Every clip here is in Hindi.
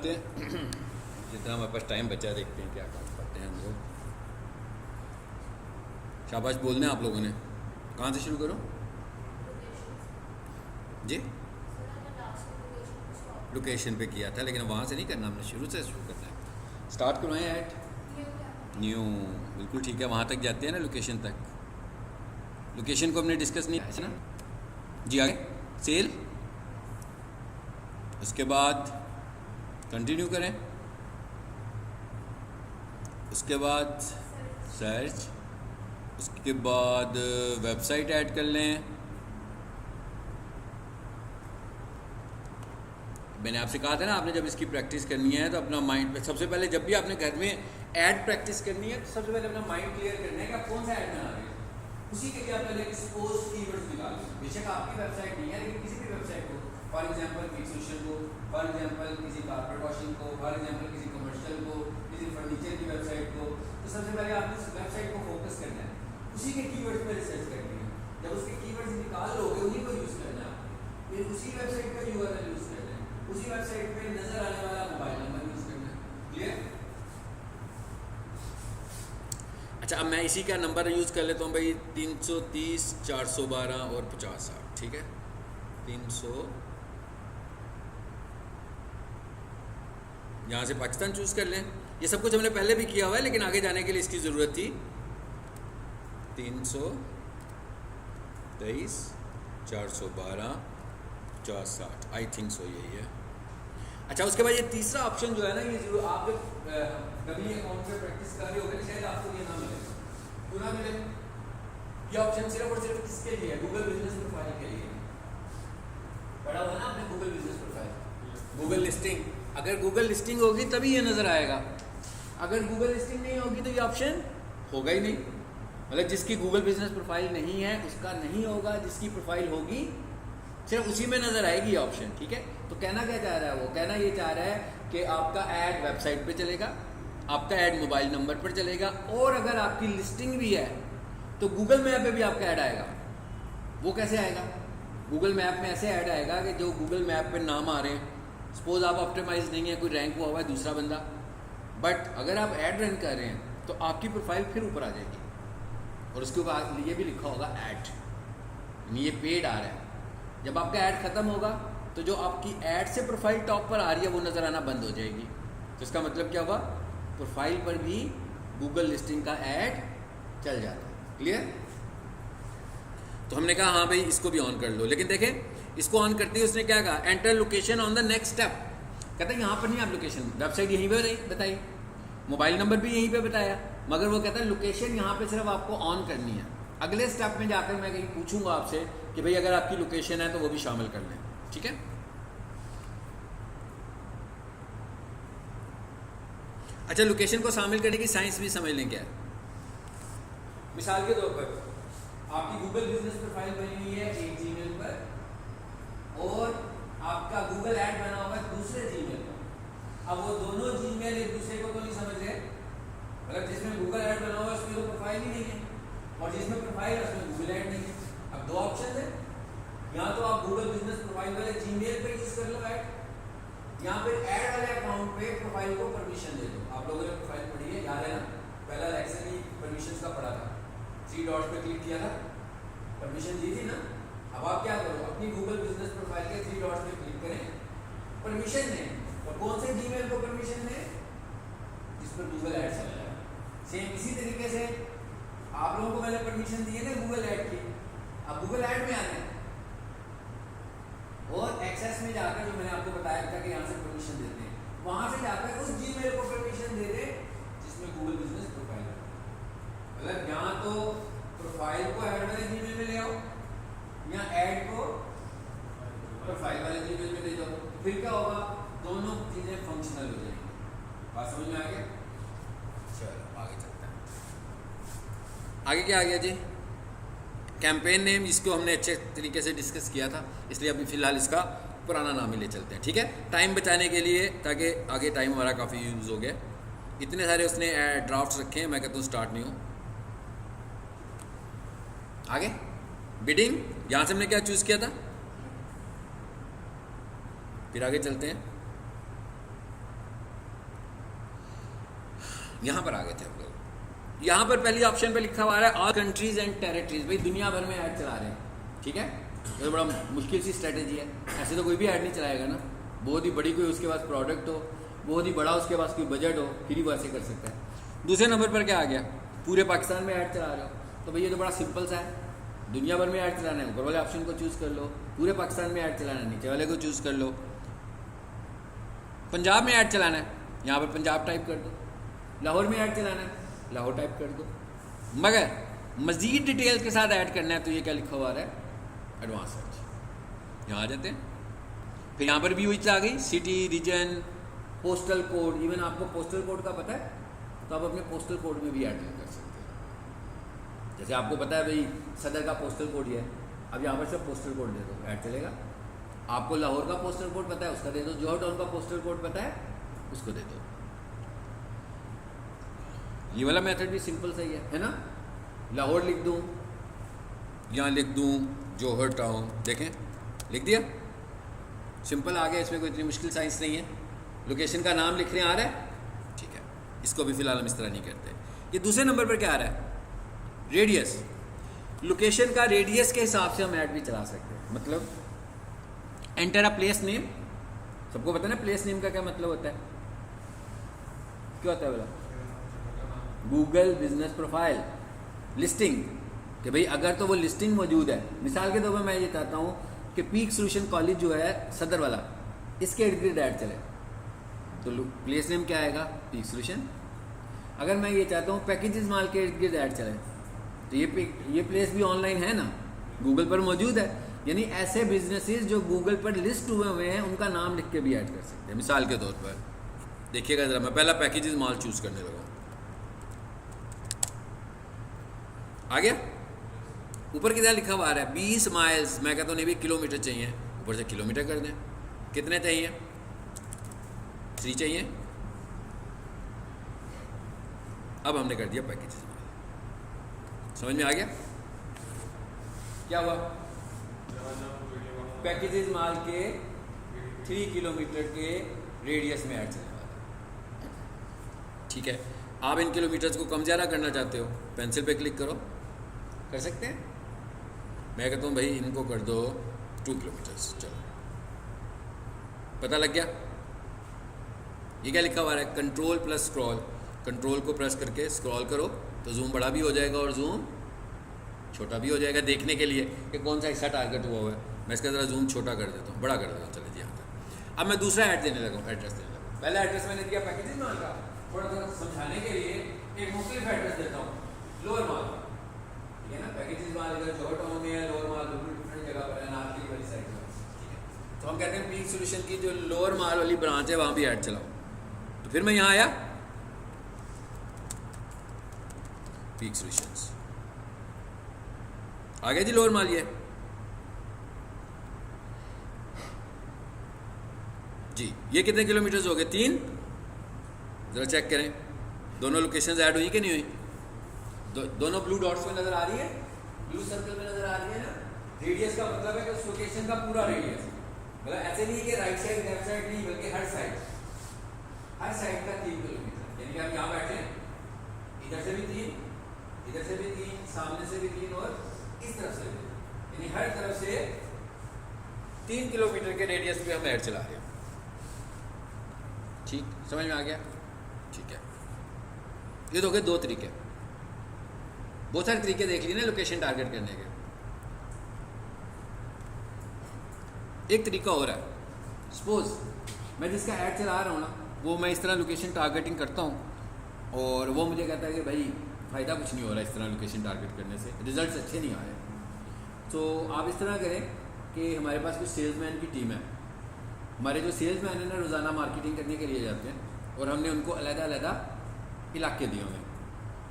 जानते हैं जितना हमारे पास टाइम बचा, देखते हैं क्या काम करते हैं हम लोग। शाबाश बोलने आप लोगों ने। कहाँ से शुरू करो जी? लोकेशन पे किया था, लेकिन वहाँ से नहीं करना, हमने शुरू से शुरू करना है। स्टार्ट करवाएं ऐड न्यू, बिल्कुल ठीक है, वहाँ तक जाते हैं ना लोकेशन तक। लोकेशन को हमने डिस्कस नहीं है ना जी। आगे सेल, उसके बाद कंटिन्यू करें, उसके बाद सर्च, उसके बाद वेबसाइट ऐड कर लें। मैंने आपसे कहा था ना, आपने जब इसकी प्रैक्टिस करनी है तो अपना माइंड पे सबसे पहले, जब भी आपने घर में ऐड प्रैक्टिस करनी है तो सबसे पहले अपना माइंड क्लियर करना है कि आप कौन सा ऐड बना रहे हैं। उसी के लिए आप पहले सपोज कीवर्ड्स निकाल लें। बेशक आपकी वेबसाइट नहीं है, लेकिन किसी भी वेबसाइट को, फॉर एग्जांपल फिक्सेशन को, फॉर एग्जांपल किसी कारपेट वॉशिंग को, फॉर एग्जांपल किसी कमर्शियल को, किसी फर्नीचर की वेबसाइट को, तो सबसे पहले आपने उस वेबसाइट को फोकस करना है, उसी के कीवर्ड्स पर रिसर्च करनी है। जब उसके कीवर्ड्स निकाल लोगे उन्हीं को यूज़ करना है, फिर उसी वेबसाइट का यूआरएल यूज़ करना है, उसी वेबसाइट पे नजर आने वाला मोबाइल नंबर यूज़ करना है। क्लियर? अच्छा, अब मैं इसी का नंबर यूज़ कर लेता हूँ भाई, 330 412 और 50। ठीक है, 300, यहाँ से पाकिस्तान चूज़ कर लें। ये सब कुछ हमने पहले भी किया हुआ है, लेकिन आगे जाने के लिए इसकी ज़रूरत थी। 323 412 50, आई थिंक सो यही है। अच्छा, उसके बाद ये तीसरा ऑप्शन जो है ना, ये जरूर आप जब कभी अकाउंट पे प्रैक्टिस कर रहे होगे शायद आपको ये ना मिले, क्यों ना मिले? ये ऑप्शन सिर्फ और सिर्फ किसके लिए है? गूगल बिजनेस प्रोफाइल के लिए। पढ़ा हुआ ना आपने Google business profile, Google listing. अगर गूगल लिस्टिंग होगी तभी ये नज़र आएगा, अगर गूगल लिस्टिंग नहीं होगी तो ये ऑप्शन होगा ही नहीं। मतलब जिसकी गूगल बिजनेस प्रोफाइल नहीं है उसका नहीं होगा, जिसकी प्रोफाइल होगी सिर्फ उसी में नज़र आएगी ये ऑप्शन। ठीक है, तो कहना क्या चाह रहा है वो? कहना ये चाह रहा है कि आपका ऐड वेबसाइट पे चलेगा, आपका ऐड मोबाइल नंबर पर चलेगा, और अगर आपकी लिस्टिंग भी है तो गूगल मैप पे भी आपका ऐड आएगा। वो कैसे आएगा? गूगल मैप में ऐसे ऐड आएगा कि जो गूगल मैप पे नाम आ रहे हैं, सपोज आप ऑप्टिमाइज नहीं है, कोई रैंक हुआ हुआ है दूसरा बंदा, बट अगर आप ऐड रन कर रहे हैं तो आपकी प्रोफाइल फिर ऊपर आ जाएगी, और उसके ऊपर ये भी लिखा होगा ऐड, ये पेड आ रहा है। जब आपका ऐड खत्म होगा तो जो आपकी ऐड से प्रोफाइल टॉप पर आ रही है वो नज़र आना बंद हो जाएगी। तो इसका मतलब क्या हुआ? प्रोफाइल पर भी गूगल लिस्टिंग का ऐड चल जाता है। क्लियर? तो हमने कहा हाँ भाई इसको भी ऑन कर लो, लेकिन देखें इसको ऑन करते ही उसने क्या कहा? Enter location on the next step. कहता है यहाँ पर नहीं, आप लोकेशन, वेबसाइट यहीं पे बताई, मोबाइल नंबर भी यहीं पे बताया, मगर वो कहता है लोकेशन यहाँ पे सिर्फ आपको ऑन करनी है। अगले स्टेप में जाकर मैं कहीं पूछूंगा आपसे कि भाई अगर आपकी लोकेशन है तो वो भी शामिल कर लें। ठीक है, अच्छा, लोकेशन को शामिल करने की साइंस भी समझ लें क्या है। मिसाल के तौर पर आपकी गूगल बिजनेस प्रोफाइल बनी हुई है एक जीमेल पर, और आपका गूगल ऐड बना हुआ है दूसरे जीमेल पर। अब वो दोनों जीमेल एक दूसरे को तो नहीं समझ रहे, मतलब जिसमें गूगल ऐड बना हुआ है उसमें तो प्रोफाइल ही नहीं है, और जिसमें प्रोफाइल है उसमें गूगल ऐड नहीं है। अब दो ऑप्शन है, या तो आप गूगल बिजनेस प्रोफाइल वाले जीमेल पे यूज कर लो ऐड, या फिर ऐड वाले अकाउंट पे प्रोफाइल को परमिशन दे दो। आप लोगों ने प्रोफाइल पढ़ी है, याद है ना? पहला लेक्चर ही परमिशन का पढ़ा था, 3 डॉट्स पे क्लिक किया था, परमिशन दी थी ना। अब आप क्या करो, अपनी गूगल बिजनेस प्रोफाइल के 3 डॉट्स पे क्लिक करें, परमिशन दें, और कौन से जीमेल को परमिशन दें? जिस पर गूगल ऐड चल रहा है। सेम इसी तरीके से आप लोगों को मैंने परमिशन दी है ना गूगल ऐड की, अब गूगल ऐड में आना है और एक्सेस में जाकर जो मैंने आपको बताया था कि यहाँ से परमिशन देते हैं, वहां से जाकर उस जीमेल को परमिशन दे दे जिसमें गूगल बिजनेस प्रोफाइल है। मतलब यहाँ तो प्रोफाइल को ऐड वाले जीमेल में ले आओ, या ऐड को प्रोफाइल वाले जीमेल में ले जाओ, फिर क्या होगा? दोनों चीजें फंक्शनल हो जाएंगी। बात समझ में आ गया? चलो आगे चलते हैं। आगे क्या आ गया जी? कैंपेन नेम, जिसको हमने अच्छे तरीके से डिस्कस किया था, इसलिए अभी फ़िलहाल इसका पुराना नाम ही ले चलते हैं। ठीक है, टाइम बचाने के लिए, ताकि आगे टाइम हमारा काफ़ी यूज़ हो गया। इतने सारे उसने ड्राफ्ट्स रखे हैं, मैं कहता हूँ स्टार्ट नहीं हो। आगे बिडिंग, यहाँ से हमने क्या चूज़ किया था? फिर आगे चलते हैं। यहाँ पर आ गए थे हम लोग। यहाँ पर पहली ऑप्शन पे लिखा हुआ है ऑल कंट्रीज एंड टेरिटरीज, भाई दुनिया भर में ऐड चला रहे हैं, ठीक है। ये तो बड़ा मुश्किल सी स्ट्रेटेजी है, ऐसे तो कोई भी ऐड नहीं चलाएगा ना। बहुत ही बड़ी कोई उसके पास प्रोडक्ट हो, बहुत ही बड़ा उसके पास कोई बजट हो, फिर ही वो ऐसे कर सकता है। दूसरे नंबर पर क्या आ गया, पूरे पाकिस्तान में ऐड चला रहे हो, तो भाई ये तो बड़ा सिंपल सा है, दुनिया भर में ऐड चलाना है, ऊपर वाले ऑप्शन को चूज़ कर लो। पूरे पाकिस्तान में ऐड चलाना है, नीचे वाले को चूज़ कर लो। पंजाब में ऐड चलाना है, यहाँ पर पंजाब टाइप कर दो। लाहौर में ऐड चलाना है, लाहौर टाइप कर दो। मगर मज़ीद डिटेल्स के साथ ऐड करना है तो ये क्या लिखा हुआ है, एडवांस सर्च। यहाँ आ जाते हैं, फिर यहाँ पर भी वही आ गई, city, region, postal code. Even आपको पोस्टल कोड का पता है तो आप अपने पोस्टल कोड में भी ऐड कर सकते हैं। जैसे आपको पता है भाई सदर का पोस्टल कोड ये है, अब यहाँ पर सिर्फ पोस्टल कोड दे दो, ऐड चलेगा। आपको लाहौर का पोस्टल कोड पता है, उसका दे दो। जौहर टाउन का पोस्टल कोड पता है, उसको दे दो। ये वाला मेथड भी सिंपल सही है ना। लाहौर लिख दूँ, यहाँ लिख दूँ जौहर टाउन, देखें लिख दिया, सिंपल आ गया। इसमें कोई इतनी मुश्किल साइंस नहीं है। लोकेशन का नाम लिखने आ रहा है, ठीक है। इसको भी फिलहाल हम इस तरह नहीं करते। ये दूसरे नंबर पर क्या आ रहा है, रेडियस। लोकेशन का रेडियस के हिसाब से हम ऐड भी चला सकते हैं। मतलब एंटर अ प्लेस नेम, सबको पता है ना प्लेस नेम का क्या मतलब होता है, क्या होता है बोला, गूगल बिजनेस प्रोफाइल लिस्टिंग, कि भाई अगर तो वो लिस्टिंग मौजूद है। मिसाल के तौर पर मैं ये चाहता हूँ कि पीक सोल्यूशन कॉलेज जो है सदर वाला, इसके इर्द गिर्द ऐड चले, तो प्लेस नेम क्या आएगा, पीक सोल्यूशन। अगर मैं ये चाहता हूँ पैकेजेस माल के इर्द गिर्द ऐड चले, तो ये प्लेस भी ऑनलाइन है ना, गूगल पर मौजूद है। यानी ऐसे बिजनेसेस जो गूगल पर लिस्ट हुए हैं उनका नाम लिख के भी ऐड कर सकते हैं। मिसाल के तौर पर देखिएगा ज़रा, मैं पहला पैकेजेस माल चूज़ करने लगा, आ गया। ऊपर कितना लिखा हुआ आ रहा है, 20 माइल्स। मैं कहता हूँ नहीं भी किलोमीटर चाहिए, ऊपर से किलोमीटर कर दें। कितने चाहिए, 3 चाहिए। अब हमने कर दिया पैकेजेस माल, समझ में आ गया क्या हुआ। पैकेजेस माल के 3 किलोमीटर के रेडियस में ऐड चलने वाला, ठीक है। आप इन किलोमीटर्स को कम ज़्यादा करना चाहते हो, पेंसिल पे क्लिक करो, कर सकते हैं। मैं कहता हूँ भाई इनको कर दो 2 किलोमीटर्स, चलो पता लग गया। ये क्या लिखा हुआ है, कंट्रोल प्लस स्क्रॉल। कंट्रोल को प्रेस करके स्क्रॉल करो तो जूम बड़ा भी हो जाएगा और जूम छोटा भी हो जाएगा, देखने के लिए कि कौन सा हिस्सा टारगेट हुआ हुआ है। मैं इसका ज़रा जूम छोटा कर देता हूँ, बड़ा कर देता हूँ, चले जी यहाँ पर। अब मैं दूसरा ऐड देने लगा हूँ, एड्रेस देने लगा। पहला एड्रेस मैंने दिया पैकेजेस माल का, थोड़ा सा समझाने के लिए एक मुख्तलिफ एड्रेस देता हूँ, लोअर माल, ठीक है ना। पैकेजेस माल इधर जौहर टाउन में है, लोअर माल बिल्कुल डिफरेंट जगह पर है, नार्थ की वाली साइड में, ठीक है। तो हम कहते हैं पीक सोल्यूशन की जो लोअर माल वाली ब्रांच है वहाँ भी ऐड चलाओ। तो फिर मैं यहाँ आया, पीक सोल्यूशंस आ गया जी, लोअर माल ये जी। ये कितने किलोमीटर्स हो गए, 3। ज़रा चेक करें दोनों लोकेशंस ऐड हुई कि नहीं हुई। दोनों ब्लू डॉट्स में नज़र आ रही है, ब्लू सर्कल में नज़र आ रही है ना। रेडियस का मतलब है कि उस लोकेशन का पूरा रेडियस, मतलब ऐसे नहीं कि राइट साइड लेफ्ट साइड नहीं, बल्कि हर साइड का 3 किलोमीटर। यानी कि आप यहाँ बैठे, इधर से भी 3, इधर से भी 3, सामने से भी 3 और इस तरफ से भी, यानी हर तरफ से 3 किलोमीटर के रेडियस पे हम ऐड चला रहे हैं। ठीक, समझ में आ गया, ठीक है। ये तो हो गए 2 तरीके, बहुत सारे तरीके देख लिए ना लोकेशन टारगेट करने के। एक तरीका और है, सपोज मैं जिसका ऐड चला रहा हूँ ना, वो मैं इस तरह लोकेशन टारगेटिंग करता हूँ और वो मुझे कहता है कि भाई फ़ायदा कुछ नहीं हो रहा इस तरह लोकेशन टारगेट करने से, रिजल्ट्स अच्छे नहीं आ रहे। तो आप इस तरह करें कि हमारे पास कुछ सेल्समैन की टीम है। हमारे जो सेल्समैन है ना, रोज़ाना मार्केटिंग करने के लिए जाते हैं और हमने उनको अलग-अलग इलाके दिए हुए हैं।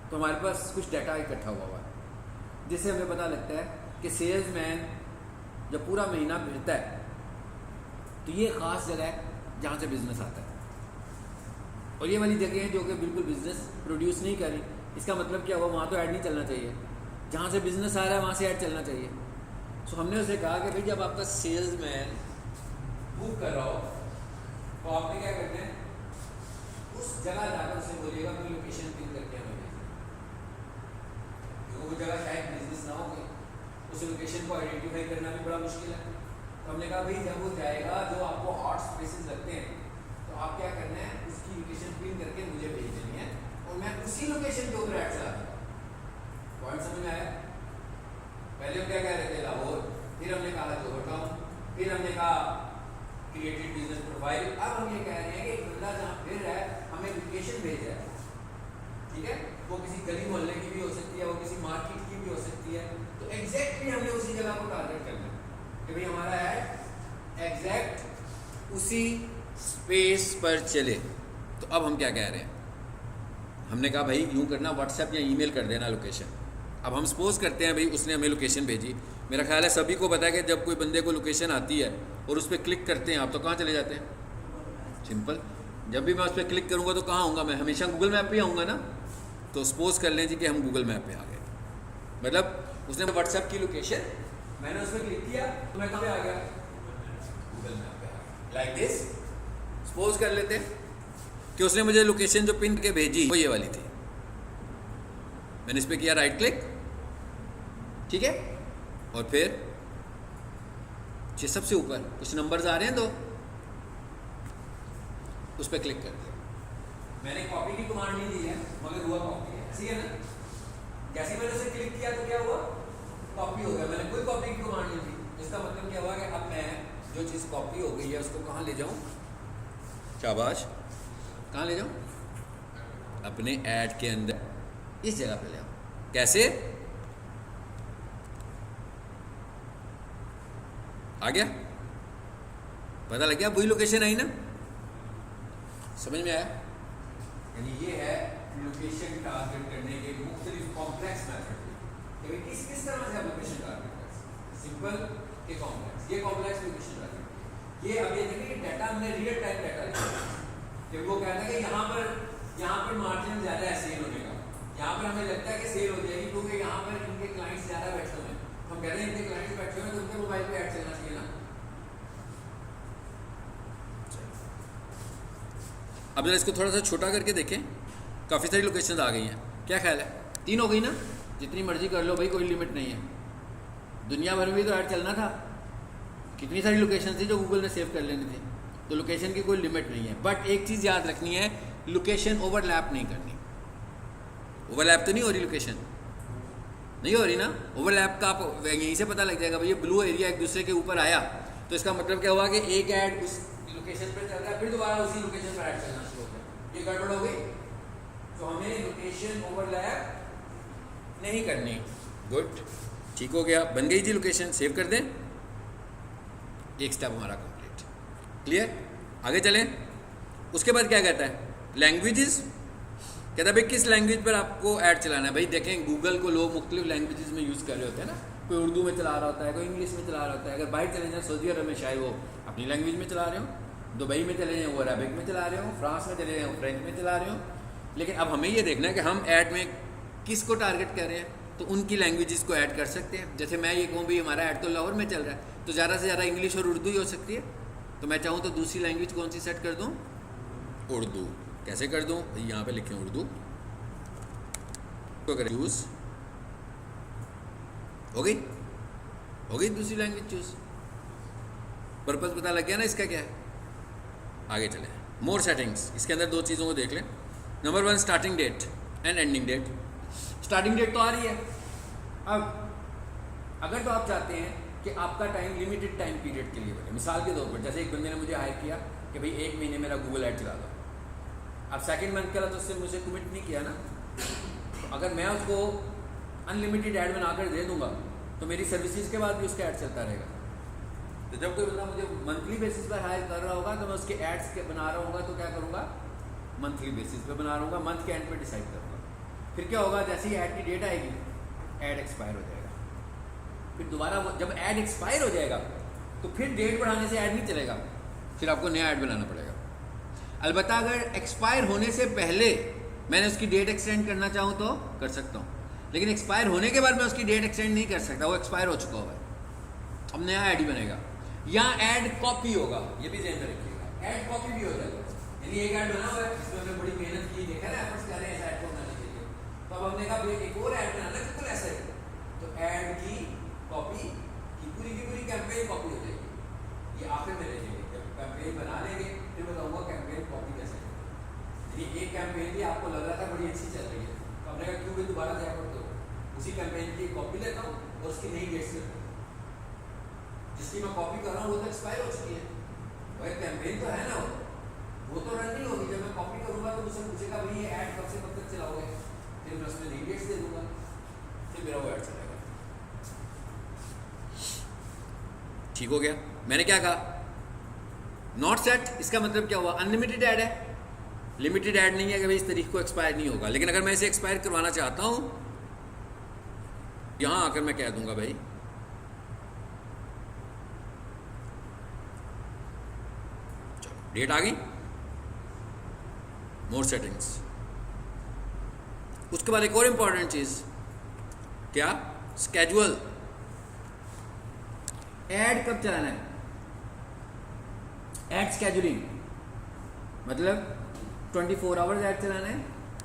तो हमारे पास कुछ डाटा इकट्ठा हुआ है जिससे हमें पता लगता है कि सेल्समैन जब पूरा महीना भिड़ता है तो ये ख़ास जगह है जहाँ से बिज़नेस आता है, और ये वाली जगह है जो कि बिल्कुल बिज़नेस प्रोड्यूस नहीं कर रही। इसका मतलब क्या हुआ, वहाँ तो ऐड नहीं चलना चाहिए, जहाँ से बिज़नेस आ रहा है वहाँ से ऐड चलना चाहिए। सो हमने उसे कहा कि भाई जब आपका सेल्समैन बुक कर रहा हो तो आपने क्या करना है, उस जगह जाकर उसे बोलिएगा कोई लोकेशन पिन करके हमें भेजिए, क्योंकि वो जगह शायद बिजनेस ना हो गई, उस लोकेशन को आइडेंटिफाई करना भी बड़ा मुश्किल है। तो हमने कहा भाई जब वो जाएगा जो आपको हॉट स्पेसेस लगते हैं तो आप क्या करना है, उसकी लोकेशन पिन करके मुझे भेज देनी है और मैं उसी लोकेशन के ऊपर ऐड चला दूंगा। पॉइंट समझ में आया? पहले हम क्या कह रहे थे, लाहौर, फिर हमने कहा जोहर टाउन, फिर हमने कहा क्रिएटेड बिजनेस प्रोफाइल। अब हम ये कह रहे हैं कि एक बंदा जहाँ फिर रहा है हमें लोकेशन भेज रहा है, ठीक है, वो किसी गली मोहल्ले की भी हो सकती है, वो किसी मार्केट की भी हो सकती है, तो एग्जैक्टली हमने उसी जगह को टारगेट करना है कि भाई हमारा ऐड एग्जैक्ट उसी स्पेस पर चले। तो अब हम क्या कह रहे हैं, हमने कहा भाई यूँ करना, व्हाट्सएप या ईमेल कर देना लोकेशन। अब हम सपोज करते हैं भाई उसने हमें लोकेशन भेजी, मेरा ख्याल है सभी को पता है कि जब कोई बंदे को लोकेशन आती है और उस पर क्लिक करते हैं आप तो कहाँ चले जाते हैं? सिंपल, जब भी मैं उस पर क्लिक करूँगा तो कहाँ आऊँगा मैं? हमेशा गूगल मैप पे आऊँगा ना। तो सपोज कर लें जी कि हम गूगल मैप पे आ गए, मतलब उसने व्हाट्सएप की लोकेशन, मैंने उस पर क्लिक किया तो मैं कहाँ पे आ गया? गूगल मैप पे आ गया। लाइक दिस सपोज कर लेते हैं कि उसने मुझे लोकेशन जो पिन के भेजी वो ये वाली थी, मैंने इस पर किया राइट क्लिक, ठीक है, और फिर सबसे ऊपर कुछ नंबर्स आ रहे हैं, तो उस पर क्लिक कर दिया। मैंने कॉपी की कमांड नहीं दी है मगर हुआ कॉपी है, ऐसी है ना। जैसे मैंने उसे क्लिक किया तो क्या हुआ? कॉपी हो गया। मैंने कोई कॉपी की कमांड नहीं दी, इसका मतलब क्या हुआ कि अब मैं जो चीज़ कॉपी हो गई है उसको कहाँ ले जाऊँ? शाबाश, कहाँ ले जाऊँ? अपने ऐड के अंदर इस जगह पे ले आओ। कैसे? आ गया? पता लग गया? वही लोकेशन आई ना? समझ में आया? यानी ये है लोकेशन टारगेट करने के मुख्तलिफ कॉम्प्लेक्स मेथड कि किस किस तरह से आप लोकेशन टारगेट कर सकते हैं, सिंपल के कॉम्प्लेक्स। ये कॉम्प्लेक्स लोकेशन टारगेट, ये अब ये देखिए डाटा हमने रियल टाइम डाटा लिया, जब वो कहता है कि यहाँ पर मार्जिन ज़्यादा है सेल होने का, यहाँ पर हमें लगता है कि सेल हो जाएगी क्योंकि यहाँ पर इनके क्लाइंट्स ज़्यादा बैठे हुए हैं, हम कह रहे हैं इनके क्लाइंट्स बैठे हुए हैं तो उनके मोबाइल पे ऐड चलना चाहिए ना। अब जरा इसको थोड़ा सा छोटा करके देखें, काफ़ी सारी लोकेशन आ गई हैं, क्या ख्याल है? 3 हो गई ना? जितनी मर्जी कर लो भाई, कोई लिमिट नहीं है। दुनिया भर में तो ऐड चलना था, कितनी सारी लोकेशन थी जो गूगल ने सेव कर लेनी थी, तो लोकेशन की कोई लिमिट नहीं है। बट एक चीज़ याद रखनी है, लोकेशन ओवरलैप नहीं करनी। ओवरलैप तो नहीं हो रही, लोकेशन नहीं हो रही ना। ओवरलैप का आप यहीं से पता लग जाएगा भाई, ये ब्लू एरिया एक दूसरे के ऊपर आया तो इसका मतलब क्या हुआ कि एक ऐड उस लोकेशन पर चल रहा है, फिर दोबारा उसी लोकेशन पर ऐड चलना शुरू हो गया, ये गड़बड़ हो गई। तो हमें लोकेशन ओवरलैप नहीं करनी। गुड, ठीक हो गया, बन गई थी लोकेशन, सेव कर दें, एक स्टेप हमारा कंप्लीट। क्लियर? आगे चलें। उसके बाद क्या कहता है? लैंग्वेजेस। कहता है भाई किस लैंग्वेज पर आपको ऐड चलाना है। भाई देखें, गूगल को लोग मुख्तलिफ लैंग्वेजेस में यूज़ कर रहे होते हैं ना, कोई उर्दू में चला रहा होता है, कोई इंग्लिश में चला रहा होता है। अगर बाहर चले जाएँ सऊदी अरब में, शायद वो अपनी लैंग्वेज में चला रहे हो, दुबई में चले जाएँ वो अरबिक में चला रहे हो, फ्रांस में चले जाएँ वो फ्रेंच में चला रहे हो। लेकिन अब हमें ये देखना है कि हम ऐड में किस को टारगेट कर रहे हैं, तो उनकी लैंग्वेजेस को ऐड कर सकते हैं। जैसे मैं ये कहूँ भाई हमारा ऐड तो लाहौर में चल रहा है, तो ज़्यादा से ज़्यादा इंग्लिश और उर्दू ही हो सकती है। तो मैं चाहूँ तो दूसरी लैंग्वेज कौन सी सेट कर दूँ? उर्दू। कैसे कर दूँ? यहाँ पे लिखें उर्दू, तो करें चूज़, हो गई दूसरी लैंग्वेज चूज़। पर्पज़ पता लग गया ना इसका क्या है। आगे चलें, मोर सेटिंग्स। इसके अंदर 2 चीज़ों को देख लें। Number 1, starting date and ending date. Starting date तो आ रही है। अब अगर तो आप चाहते हैं कि आपका टाइम लिमिटेड टाइम पीरियड के लिए बने, मिसाल के तौर पर जैसे एक बंदे ने मुझे हायर किया कि भाई 1 महीने मेरा गूगल ऐड चला दो। अब सेकंड मंथ करा तो उससे मुझे कमिट नहीं किया ना। तो अगर मैं उसको अनलिमिटेड ऐड बनाकर दे दूंगा तो मेरी सर्विसेज के बाद भी उसका ऐड चलता रहेगा। तो जब कोई बंदा मुझे मंथली बेसिस पर हायर कर रहा होगा तो मैं उसके एड्स के बना रहा होगा, तो क्या करूँगा? मंथली बेसिस पे बना रहा हूँ, मंथ के एंड पे डिसाइड करूँगा। फिर क्या होगा? जैसे ही ऐड की डेट आएगी ऐड एक्सपायर हो जाएगा। फिर दोबारा जब ऐड एक्सपायर हो जाएगा तो फिर डेट बढ़ाने से ऐड नहीं चलेगा, फिर आपको नया ऐड बनाना पड़ेगा। अलबत्ता अगर एक्सपायर होने से पहले मैंने उसकी डेट एक्सटेंड करना चाहूँ तो कर सकता हूँ, लेकिन एक्सपायर होने के बाद मैं उसकी डेट एक्सटेंड नहीं कर सकता, वो एक्सपायर हो चुका हुआ है। अब नया ऐड ही बनेगा या ऐड कॉपी होगा, ये भी ध्यान में रखिएगा। ऐड कॉपी भी हो जाएगा, यानी एक ऐड बना हुआ है, इसमें हमने बड़ी मेहनत की, देखा ना एफर्ट्स कर रहे हैं ऐड को बनाने के लिए। तो अब हमने कहा एक और ऐड बनाना बिल्कुल ऐसा ही, तो ऐड की कॉपी की पूरी कैंपेन कॉपी हो जाएगी, ये आखिर में ले लेंगे। जब कैंपेन बना लेंगे फिर बताऊंगा कैंपेन कॉपी कैसे करें। ये एक कैंपेन भी आपको लग रहा था बड़ी अच्छी चल रही है, तो हमने कहा क्यों भी दोबारा से एफर्ट दो, उसी कैंपेन की कॉपी लेता हूँ और उसकी नई डेट से जिसकी मैं कॉपी कर रहा हूँ वो तो एक्सपायर हो चुकी है, वह कैंपेन तो है ना, वो तो रन नहीं होगी। जब मैं कॉपी करूंगा तो मुझसे पूछेगा भाई ये ऐड कब से कब तक चलाओगे, फिर मैं उसमें नई डेट्स दे दूंगा, फिर मेरा वो ऐड चलेगा। ठीक हो गया। मैंने क्या कहा, नॉट सेट, इसका मतलब क्या हुआ, अनलिमिटेड ऐड है, लिमिटेड ऐड नहीं है कि भाई इस तारीख को एक्सपायर नहीं होगा। लेकिन अगर मैं इसे एक्सपायर करवाना चाहता हूं, यहां आकर मैं कह दूंगा भाई डेट आ गई, मोर सेटिंग्स। उसके बाद एक और इंपॉर्टेंट चीज क्या, स्केड्यूल। ऐड कब चलाना है, ऐड स्केड्यूलिंग मतलब 24 आवर्स ऐड चलाना है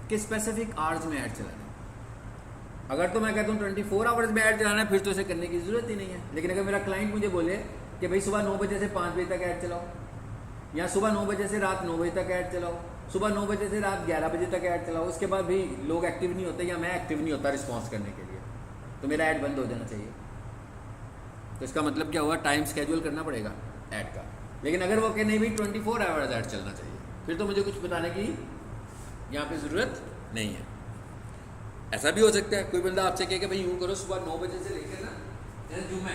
कि स्पेसिफिक आवर्स में ऐड चलाना है। अगर तो मैं कहता हूँ 24 आवर्स में ऐड चलाना है फिर तो इसे करने की जरूरत ही नहीं है। लेकिन अगर मेरा क्लाइंट मुझे बोले कि भाई सुबह 9 बजे से 5 बजे तक ऐड चलाओ, या सुबह 9 बजे से रात 9 बजे तक ऐड चलाओ, सुबह 9 बजे से रात 11 बजे तक ऐड चलाओ, उसके बाद भी लोग एक्टिव नहीं होते या मैं एक्टिव नहीं होता रिस्पॉन्स करने के लिए, तो मेरा ऐड बंद हो जाना चाहिए। तो इसका मतलब क्या हुआ, टाइम स्केड्यूल करना पड़ेगा ऐड का। लेकिन अगर वो कहे नहीं भाई 24 आवर्स ऐड चलना चाहिए, फिर तो मुझे कुछ बताने की यहाँ पे ज़रूरत नहीं है। ऐसा भी हो सकता है कोई बंदा आपसे कहे कि भाई यूँ करो सुबह 9 बजे से लेकर ना, जैसे जुम्मे,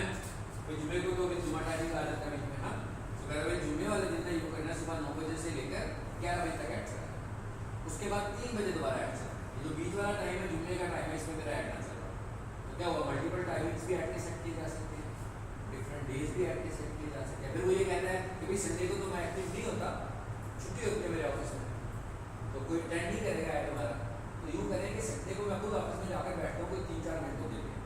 कोई जुम्मे को तो जुम्मा टाइमिंग आ जाता है बीच में, हाँ, तो अगर भाई जुम्मे वाले दिन यूँ करना सुबह 9 बजे से लेकर 11 बजे तक ऐड चला, उसके बाद 3 बजे दोबारा ऐड चला, ये जो बीच वाला टाइम है जुम्मे का टाइम है, इसमें मेरा ऐड ना चला, तो क्या हुआ, मल्टीपल टाइमिंग्स भी ऐड के सेट किए जा सकते हैं, डिफरेंट डेज भी ऐड के सेट किए जा सकते हैं। फिर वो ये कहता है कि भाई संडे को तो मैं एक्टिव नहीं होता, छुट्टी होती है मेरे ऑफिस में, तो कोई अटेंड नहीं करेगा ऐड हमारा, तो यूँ करें कि संडे को मैं खुद ऑफिस में जाकर बैठता हूँ कोई 3-4 घंटों के लिए।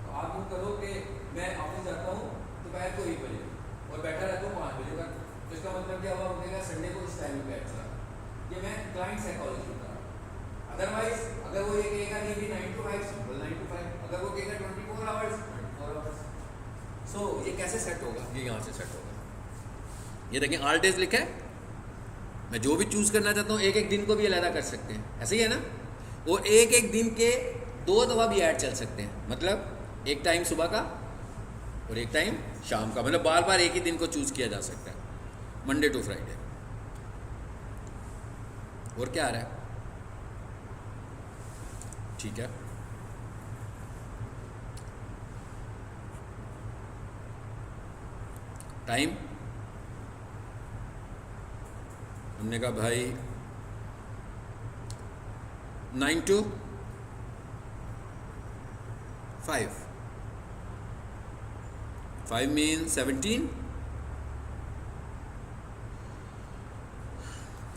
तो आप यूँ करो कि मैं ऑफिस जाता हूँ दोपहर को 1 बजे और बैठा रहता हूँ 5 बजे तक, तो इसका मतलब क्या हुआ, बोलेगा संडे को इस टाइम में बैठ चला। ये मैं क्लाइंट साइकोलॉजी बता रहा हूँ। अदरवाइज अगर वो ये कहेगा नहीं भी 9 to 5 सिंपल 9 to 5, अगर वो कहेगा 24 आवर्स 24 आवर्स। सो ये कैसे सेट होगा, ये यहाँ से सेट होगा। ये देखें ऑल डेज लिखा है, मैं जो भी चूज़ करना चाहता हूँ एक एक दिन को भी अलग कर सकते हैं, ऐसे ही है ना। और एक एक दिन के 2 दफ़ा भी ऐड चल सकते हैं, मतलब एक टाइम सुबह का और एक टाइम शाम का, मतलब बार बार एक ही दिन को चूज़ किया जा सकता है, मंडे टू फ्राइडे। और क्या आ रहा है, ठीक है। टाइम हमने कहा भाई 9 to 5, 5 means 17।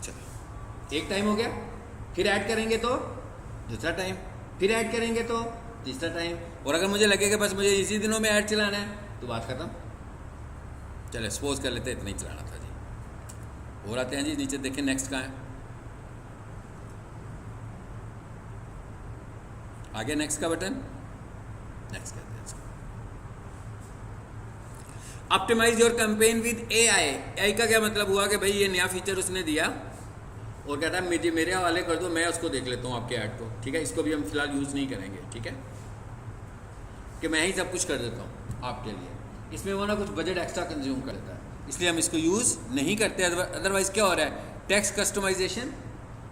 चलो एक टाइम हो गया, फिर ऐड करेंगे तो दूसरा टाइम, फिर ऐड करेंगे तो तीसरा टाइम, और अगर मुझे लगेगा बस मुझे इसी दिनों में ऐड चलाना है तो बात खत्म। चले सपोज कर लेते इतना ही चलाना था जी। और आते हैं जी नीचे, देखें नेक्स्ट कहाँ है, आगे नेक्स्ट का बटन, नेक्स्ट करते हैं इसको। Optimise your campaign with AI. AI का क्या मतलब हुआ कि भाई ये नया फीचर उसने दिया और कहता है मेरे हवाले कर दो, मैं उसको देख लेता हूँ आपके ऐड को, ठीक है। इसको भी हम फिलहाल यूज़ नहीं करेंगे, ठीक है, कि मैं ही सब कुछ कर देता हूँ आपके लिए। इसमें वो ना कुछ बजट एक्स्ट्रा कंज्यूम कर देता है, इसलिए हम इसको यूज़ नहीं करते। अदरवाइज क्या हो रहा है, टेक्स्ट कस्टमाइजेशन,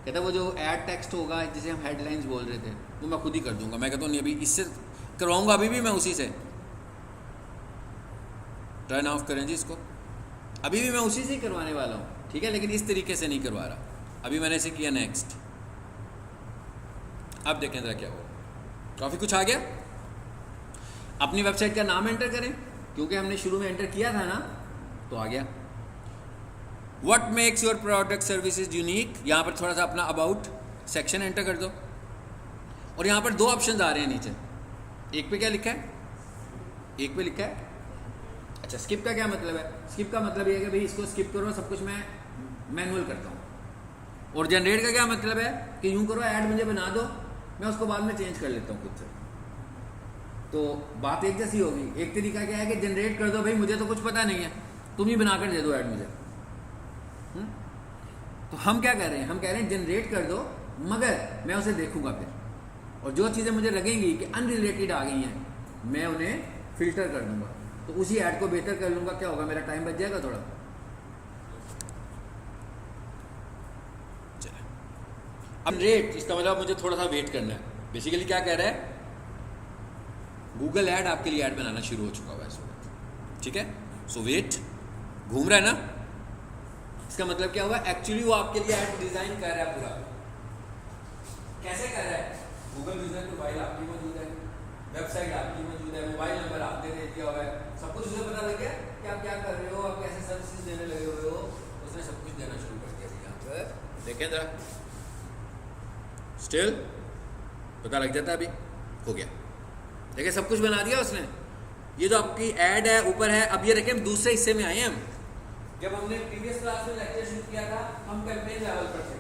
कहता है वो जो ऐड टेक्स्ट होगा जिसे हम हेडलाइंस बोल रहे थे वो मैं खुद ही कर दूंगा। मैं कहता हूँ नहीं अभी इससे करवाऊंगा, अभी भी मैं उसी से, टर्न ऑफ करें जी इसको, अभी भी मैं उसी से ही करवाने वाला हूँ, ठीक है, लेकिन इस तरीके से नहीं करवा रहा। अभी मैंने इसे किया नेक्स्ट, अब देखें जरा क्या हुआ, काफ़ी कुछ आ गया। अपनी वेबसाइट का नाम एंटर करें, क्योंकि हमने शुरू में एंटर किया था ना, तो आ गया। What makes your product services unique, यहाँ पर थोड़ा सा अपना अबाउट सेक्शन एंटर कर दो, और यहाँ पर 2 ऑप्शन आ रहे हैं नीचे। एक पे क्या लिखा है, एक पे लिखा है, अच्छा स्किप का क्या मतलब है, स्किप का मतलब ये है कि भाई इसको स्किप करो, सब कुछ मैं मैनुअल करता हूँ, और जनरेट का क्या मतलब है कि यूं करो, ऐड मुझे बना दो, मैं उसको बाद में चेंज कर लेता हूँ खुद से। तो बात एक जैसी होगी। एक तरीका क्या है कि जनरेट कर दो, भाई मुझे तो कुछ पता नहीं है, तुम ही बना कर दे दो ऐड मुझे। तो हम क्या कह रहे हैं, हम कह रहे हैं जनरेट कर दो, मगर मैं उसे देखूंगा फिर, और जो चीज़ें मुझे लगेंगी कि अनरिलेटेड आ गई हैं मैं उन्हें फिल्टर कर दूंगा, तो उसी ऐड को बेहतर कर लूंगा। क्या होगा, मेरा टाइम बच जाएगा थोड़ा। अब रेट, इसका मतलब मुझे थोड़ा सा वेट करना है। बेसिकली क्या कह रहा है, गूगल ऐड आपके लिए ऐड बनाना शुरू हो चुका हुआ है इस वक्त, ठीक है। सो वेट, घूम रहा है ना, इसका मतलब क्या हुआ, एक्चुअली वो आपके लिए ऐड डिजाइन कर रहा है पूरा। कैसे कर रहा है, गूगल बिजनेस प्रोफाइल आपकी मौजूद है, वेबसाइट आपकी मौजूद है, मोबाइल नंबर आपने दे दिया हुआ है, सब कुछ उसे पता लग गया कि आप क्या कर रहे हो, आप कैसे सर्विसेज देने लगे हुए हो, उसने सब कुछ देना शुरू कर दिया। यहाँ पर देखें जरा, स्टिल पता लग जाता है, अभी हो गया, देखिए सब कुछ बना दिया उसने। ये जो आपकी ऐड है ऊपर है। अब ये देखें, हम दूसरे हिस्से में आए हैं। हम जब हमने प्रीवियस क्लास में लेक्चर शुरू किया था, हम कैंपेन लेवल पर थे।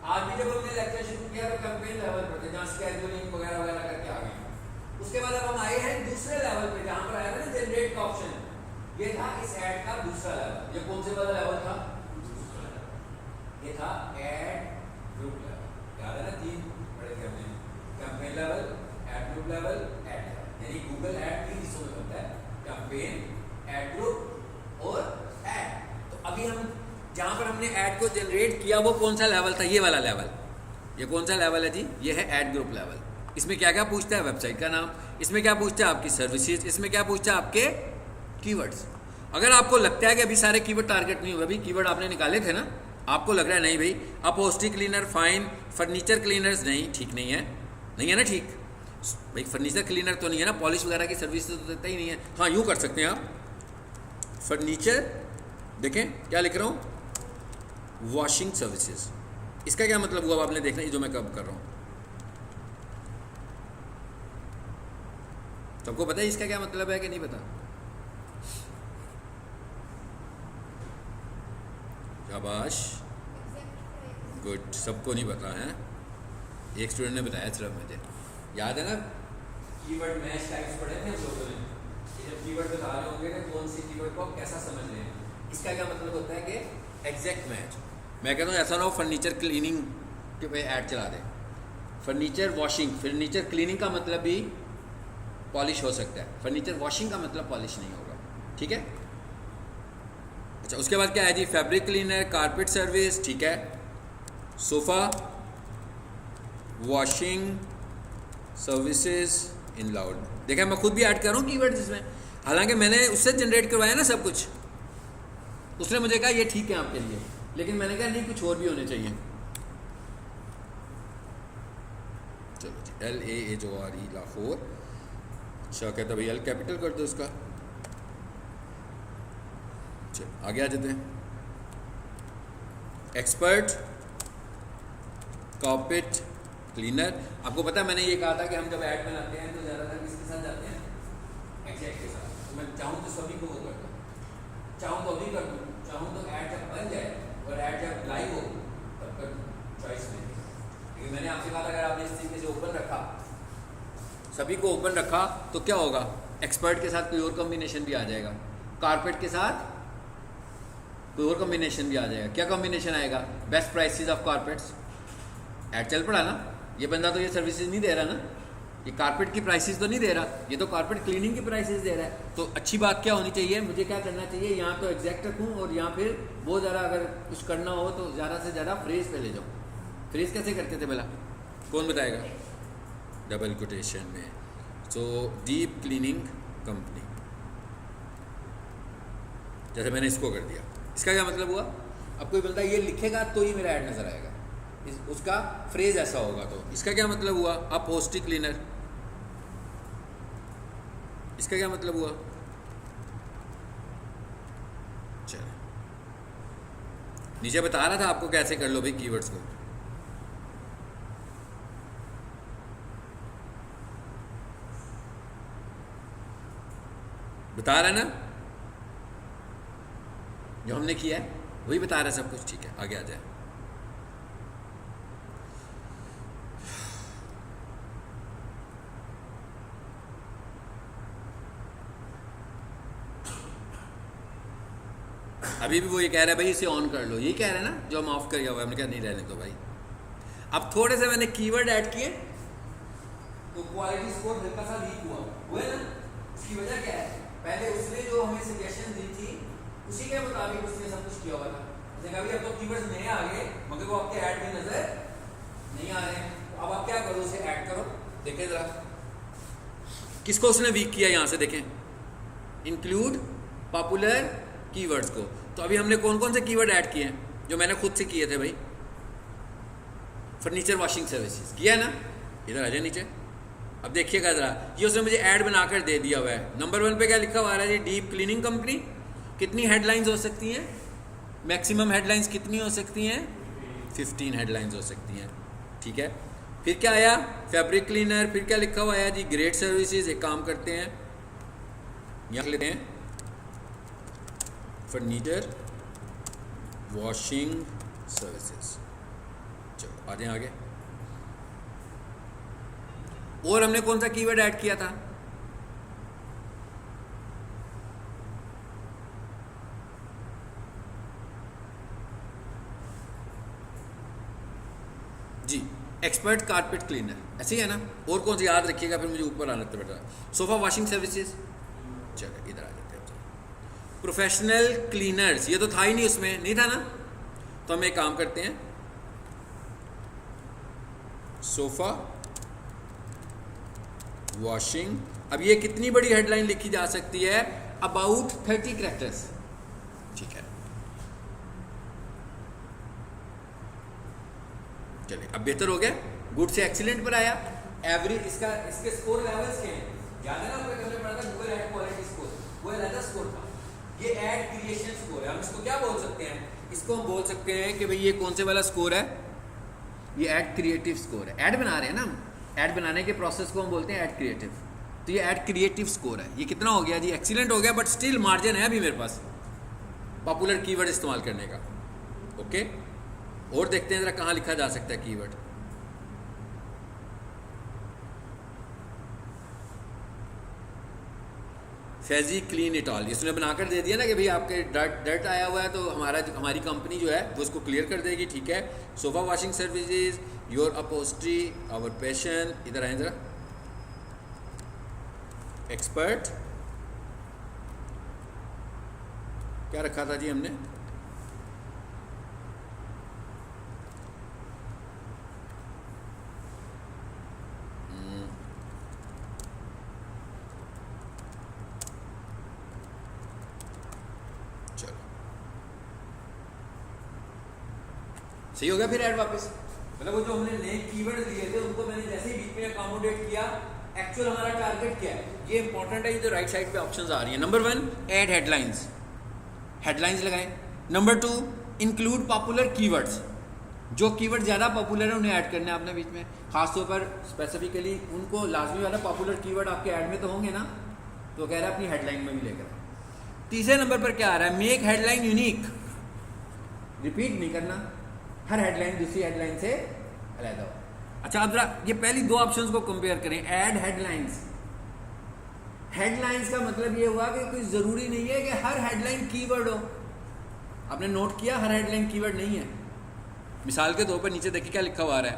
आज भी जब हमने लेक्चर शुरू किया तो कैंपेन लेवल पर थे, जहाँ स्केड्यूलिंग वगैरह वगैरह करके आ गए। उसके बाद अब हम आए हैं दूसरे लेवल पे, जहाँ पर आया था ना जनरेट का ऑप्शन। ये था इस ऐड का दूसरा लेवल। ये कौन से वाला लेवल था, ये था ऐड ग्रुप लेवल। याद है ना, तीन बड़े थे हमने, campaign level, add group level, add level. यानी गूगल ऐड तीन हिस्सों में बनता है, कैंपेन, ऐड ग्रुप और ऐड। तो अभी हम जहां पर हमने ऐड को जनरेट किया वो कौन सा लेवल था, ये वाला लेवल। ये कौन सा लेवल है जी, ये है ऐड ग्रुप लेवल। इसमें क्या क्या पूछता है, वेबसाइट का नाम, इसमें क्या पूछता है आपकी सर्विसेज, इसमें क्या पूछता है आपके कीवर्ड्स। अगर आपको लगता है कि अभी सारे कीवर्ड टारगेट नहीं हुए, अभी कीवर्ड आपने निकाले थे ना, आपको लग रहा है नहीं भाई अपहोस्ट्री क्लीनर फाइन, फर्नीचर क्लीनर्स नहीं, ठीक नहीं है, नहीं है ना ठीक भाई, फर्नीचर क्लीनर तो नहीं है ना, पॉलिश वगैरह की सर्विस तो देता ही नहीं है। हाँ यूँ कर सकते हैं आप, फर्नीचर, देखें क्या लिख रहा हूँ, वॉशिंग सर्विसेज। इसका क्या मतलब हुआ आपने देखना, ये जो मैं कब कर रहा हूँ, सबको पता है इसका क्या मतलब है कि नहीं पता? शाबाश, गुड, सबको नहीं पता है, एक स्टूडेंट ने बताया सिर्फ मुझे। याद है ना, कीवर्ड मैच टाइप्स पढ़े थे हम लोगों ने, जब कीवर्ड बता रहे होंगे कि कौन सी कीवर्ड को आप कैसा समझ रहे हैं। इसका क्या मतलब होता है कि एग्जैक्ट मैच। मैं कहता हूँ ऐसा ना हो फर्नीचर क्लीनिंग के पे ऐड चला दे, फर्नीचर वॉशिंग, फर्नीचर क्लीनिंग का मतलब भी पॉलिश हो सकता है, फर्नीचर वॉशिंग का मतलब पॉलिश नहीं होगा, ठीक है। अच्छा, उसके बाद क्या है जी, फैब्रिक क्लीनर, कारपेट सर्विस, ठीक है, sofa, washing services in loud. देखा, मैं खुद भी ऐड कर रहा हूँ कीवर्ड्स इसमें, हालांकि मैंने उससे जनरेट करवाया ना सब कुछ। उसने मुझे कहा ये ठीक है आपके लिए, लेकिन मैंने कहा नहीं, कुछ और भी होने चाहिए। चलो जी, LAHORE लाहौर। अच्छा कहता भाई एल कैपिटल कर दो उसका। चलो आगे आ जाते हैं। Expert carpet cleaner. आपको पता है मैंने ये कहा था कि हम जब ऐड बनाते हैं तो ज़्यादातर किसके साथ जाते हैं, एग्जैक्ट के साथ। तो मैं चाहूँ तो सभी को वो कर दूँ, चाहूँ तो अभी कर दूँ, चाहूँ तो ऐड जब बन जाए और ऐड जब लाइव हो तब कर दूँ, चॉइस में। लेकिन मैंने आपसे कहा था अगर आपने इस तरीके से ओपन रखा, सभी को ओपन रखा, तो क्या होगा, एक्सपर्ट के साथ कोई और कॉम्बिनेशन भी आ जाएगा, कारपेट के साथ कोई और कॉम्बिनेशन भी आ जाएगा। क्या कॉम्बिनेशन आएगा, best prices of carpets. Add चल पड़ा ना, ये बंदा तो ये सर्विसेज नहीं दे रहा ना, ये कारपेट की प्राइसेस तो नहीं दे रहा, ये तो कारपेट क्लीनिंग की प्राइसेस दे रहा है। तो अच्छी बात क्या होनी चाहिए, मुझे क्या करना चाहिए, यहाँ तो एग्जैक्ट रखूँ और यहाँ फिर बहुत ज़्यादा अगर कुछ करना हो तो ज़्यादा से ज़्यादा फ्रेज पे ले जाऊँ। फ्रेज कैसे करते थे भला, कौन बताएगा, डबल कोटेशन में। सो डीप क्लीनिंग कंपनी, जैसे मैंने इसको कर दिया। इसका क्या मतलब हुआ, अब कोई बंदा ये लिखेगा तो ही मेरा ऐड नज़र आएगा, उसका फ्रेज ऐसा होगा। तो इसका क्या मतलब हुआ, अपहोस्ट्री क्लीनर, इसका क्या मतलब हुआ। चलो नीचे बता रहा था आपको कैसे कर लो भाई कीवर्ड्स को। बता रहा है ना, जो हमने किया है वही बता रहा है सब कुछ, ठीक है। आगे आ जाए, अभी भी वो ये कह रहा है भाई इसे ऑन कर लो, यही कह रहा है ना जो हम ऑफ कर गया हुआ है। हमने कहा नहीं रहने दो भाई। अब थोड़े से मैंने कीवर्ड ऐड किए तो क्वालिटी स्कोर हल्का सा वीक हुआ, हुआ ना। इसकी वजह क्या है, पहले उसने जो हमें सजेशन दी थी उसी के मुताबिक उसने सब कुछ किया हुआ था। उसने कहा अब तो कीवर्ड्स नए आ गए मगर वो आपके ऐड में नजर नहीं आ रहे हैं, तो अब आप क्या करो, उसे ऐड करो। देखें जरा किसको उसने वीक किया, यहाँ से देखें, इंक्लूड पॉपुलर कीवर्ड्स को। तो अभी हमने कौन कौन से कीवर्ड ऐड किए हैं जो मैंने खुद से किए थे भाई। फर्नीचर वॉशिंग सर्विसेज किया है ना, इधर आ जाए नीचे। अब देखिएगा ज़रा, ये उसने मुझे ऐड बनाकर दे दिया हुआ है। नंबर 1 पे क्या लिखा हुआ है जी, डीप क्लीनिंग कंपनी। कितनी हेडलाइंस हो सकती हैं, मैक्सिमम हेडलाइंस कितनी हो सकती हैं, 15 हेडलाइंस हो सकती हैं, ठीक है। फिर क्या आया, फैब्रिक क्लीनर। फिर क्या लिखा हुआ है जी, ग्रेट सर्विसेज। एक काम करते हैं, यहाँ लेते हैं फर्नीचर वॉशिंग सर्विसेज। चलो आ जाए आगे। और हमने कौन सा कीवर्ड ऐड किया था, जी एक्सपर्ट कारपेट क्लीनर, ऐसे ही है ना। और कौन सा याद रखिएगा, फिर मुझे ऊपर आना था बेटा। सोफा वॉशिंग सर्विसेज, चलो इधर आ जाते हैं। प्रोफेशनल क्लीनर्स, ये तो था ही नहीं, उसमें नहीं था ना। तो हम एक काम करते हैं, सोफा वॉशिंग। अब ये कितनी बड़ी हेडलाइन लिखी जा सकती है, अबाउट 30 कैरेक्टर्स, ठीक है। चलिए अब बेहतर हो गया, गुड से एक्सीलेंट पर आया। एवरेज इसके स्कोर लेवल्स के हैं, याद है ना आपको हमने पढ़ा था गूगल एड क्वालिटी स्कोर, वो अलग स्कोर था। ये एड क्रिएशन स्कोर है। हम इसको क्या बोल सकते हैं, इसको हम बोल सकते हैं कि भाई ये कौन से वाला स्कोर है, ये एड क्रिएटिव स्कोर है। ऐड बना रहे हैं ना हम, ऐड बनाने के प्रोसेस को हम बोलते हैं ऐड क्रिएटिव। तो ये ऐड क्रिएटिव स्कोर है। ये कितना हो गया जी, एक्सीलेंट हो गया, बट स्टिल मार्जिन है अभी मेरे पास पॉपुलर कीवर्ड इस्तेमाल करने का, ओके। और देखते हैं जरा कहाँ लिखा जा सकता है keyword. Faizi clean it all, इसने बनाकर दे दिया ना कि भाई आपके डर्ट आया हुआ है तो हमारी कंपनी जो है वो उसको क्लियर कर देगी, ठीक है। Sofa washing services, your upholstery, our passion. इधर आए जरा, एक्सपर्ट क्या रखा था जी हमने, सही हो गया। फिर ऐड वापस, मतलब वो जो हमने नए कीवर्ड दिए थे उनको मैंने जैसे ही बीच में अकोमोडेट किया। एक्चुअल हमारा टारगेट क्या है, ये इंपॉर्टेंट है। ये जो राइट साइड पे ऑप्शंस आ रही हैं, नंबर 1 ऐड हेडलाइंस, हेडलाइंस लगाएं। नंबर 2 इंक्लूड पॉपुलर कीवर्ड्स, जो कीवर्ड ज़्यादा पॉपुलर है उन्हें ऐड करना है आपने बीच में, खासतौर पर स्पेसिफिकली उनको लाजमी वाला पॉपुलर कीवर्ड आपके ऐड में तो होंगे ना, तो कह रहा है अपनी हेडलाइन में भी लेकर। तीसरे नंबर पर क्या आ रहा है, मेक हेडलाइन यूनिक, रिपीट नहीं करना, हर हेडलाइन दूसरी हेडलाइन से अलग हो। अच्छा अब जरा ये पहली दो ऑप्शंस को कंपेयर करें, ऐड हेडलाइंस। हेडलाइंस का मतलब ये हुआ कि कोई ज़रूरी नहीं है कि हर हेडलाइन कीवर्ड हो। आपने नोट किया, हर हेडलाइन कीवर्ड नहीं है। मिसाल के तौर पर नीचे देखिए क्या लिखा हुआ है,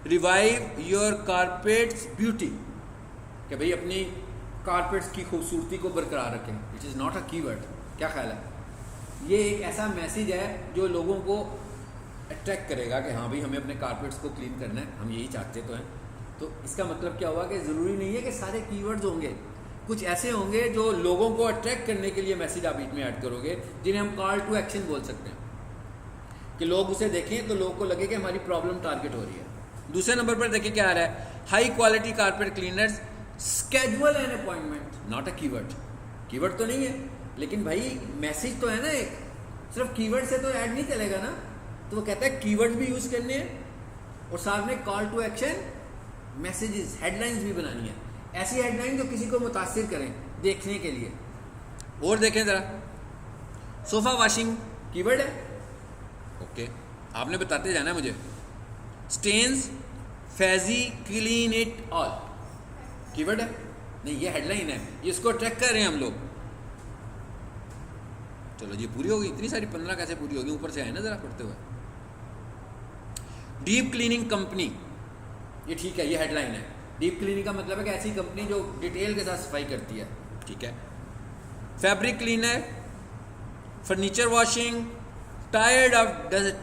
रिवाइव योर कारपेट्स ब्यूटी, कि भाई अपनी कारपेट्स की खूबसूरती को बरकरार रखें। It is not a keyword. क्या ख्याल है, ये एक ऐसा मैसेज है जो लोगों को अट्रैक्ट करेगा कि हाँ भाई हमें अपने कारपेट्स को क्लीन करना है, हम यही चाहते तो हैं। तो इसका मतलब क्या हुआ कि ज़रूरी नहीं है कि सारे कीवर्ड्स होंगे, कुछ ऐसे होंगे जो लोगों को अट्रैक्ट करने के लिए मैसेज आप बीच में ऐड करोगे, जिन्हें हम कॉल टू एक्शन बोल सकते हैं, कि लोग उसे देखें तो लोगों को लगे कि हमारी प्रॉब्लम टारगेट हो रही है। दूसरे नंबर पर देखिए क्या आ रहा है, high quality carpet cleaners schedule an appointment, not a keyword. Keyword तो नहीं है, लेकिन भाई मैसेज तो है ना एक, सिर्फ कीवर्ड से तो ऐड नहीं चलेगा ना। तो वो कहता है कीवर्ड भी यूज़ करने हैं और साथ में call to action messages, headlines भी बनानी है, ऐसी हेडलाइन जो किसी को मुतासिर करें देखने के लिए। और देखें ज़रा, सोफ़ा वॉशिंग कीवर्ड है, ओके, आपने बताते जाना है मुझे। Stains fizzy clean it all keyword है नहीं, ये हेडलाइन है, ये इसको ट्रैक कर रहे हैं हम लोग। चलो जी पूरी होगी, इतनी सारी 15 कैसे पूरी होगी, ऊपर से आए ना ज़रा पढ़ते हुए। डीप क्लीनिंग कंपनी, ये ठीक है, ये हेडलाइन है। डीप क्लीनिंग का मतलब है कि ऐसी कंपनी जो डिटेल के साथ सफाई करती है, ठीक है। Fabric cleaner, furniture washing, tired of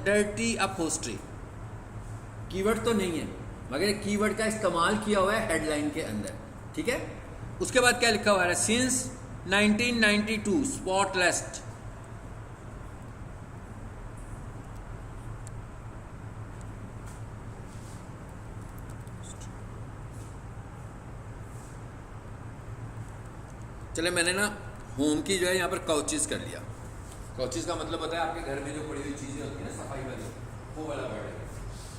dirty upholstery. Keyword तो नहीं है मगर कीवर्ड का इस्तेमाल किया हुआ है हेडलाइन के अंदर, ठीक है। उसके बाद क्या लिखा हुआ है, सिंस 1992 स्पॉटलेस। चले मैंने ना होम की जो है यहाँ पर काउचेस कर लिया। काउचेस का मतलब होता है आपके घर में जो पड़ी हुई चीज़ें होती हैं ना सफाई वाली, वो वाला वर्ड है।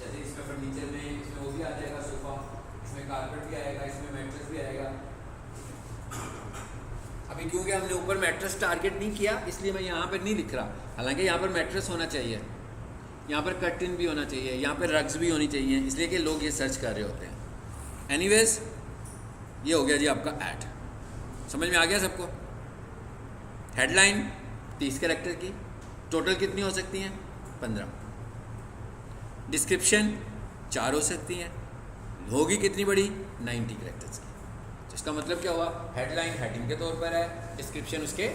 जैसे इसमें फर्नीचर में इसमें वो भी आ जाएगा सोफा, इसमें कारपेट भी आएगा, इसमें मैट्रेस भी आएगा। अभी क्योंकि हमने ऊपर मैट्रेस टारगेट नहीं किया इसलिए मैं यहाँ पर नहीं लिख रहा, हालांकि यहाँ पर मैट्रेस होना चाहिए, यहाँ पर कर्टन भी होना चाहिए, यहाँ पर रग्स भी होनी चाहिए, इसलिए कि लोग ये सर्च कर रहे होते हैं। एनीवेज ये हो गया जी आपका ऐड। समझ में आ गया सबको? हेडलाइन 30 कैरेक्टर की, टोटल कितनी हो सकती हैं? 15। डिस्क्रिप्शन 4 हो सकती हैं, होगी कितनी बड़ी? 90 कैरेक्टर्स की। इसका मतलब क्या हुआ, हेडलाइन हेडिंग के तौर पर है, डिस्क्रिप्शन उसके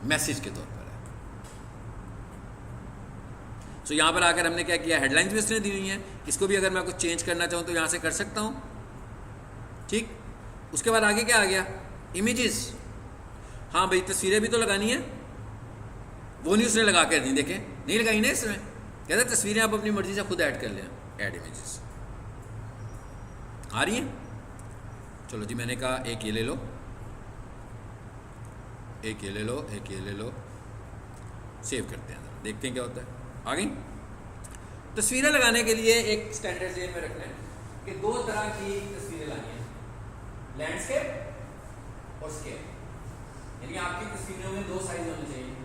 मैसेज के तौर पर है। सो यहाँ पर आकर हमने क्या किया, हेडलाइंस भी उसने दी हुई हैं, इसको भी अगर मैं कुछ चेंज करना चाहूँ तो यहाँ से कर सकता हूँ, ठीक। उसके बाद आगे क्या आ गया, इमेजेस। हाँ भाई तस्वीरें भी तो लगानी है, वो नहीं उसने लगा कर दी, देखें नहीं लगाई ना इसमें, कहते तस्वीरें आप अपनी मर्जी से खुद ऐड कर लें, ऐड इमेजेस आ रही हैं। चलो जी मैंने कहा एक ये ले लो, एक ये ले लो, एक ये ले लो, सेव करते हैं, देखते हैं क्या होता है। आ गई। तस्वीरें लगाने के लिए एक स्टैंडर्ड जेन में रखना है कि 2 तरह की तस्वीरें लानी है, लैंडस्केप और स्केल। यानी आपकी तस्वीरों में 2 साइज होने चाहिए।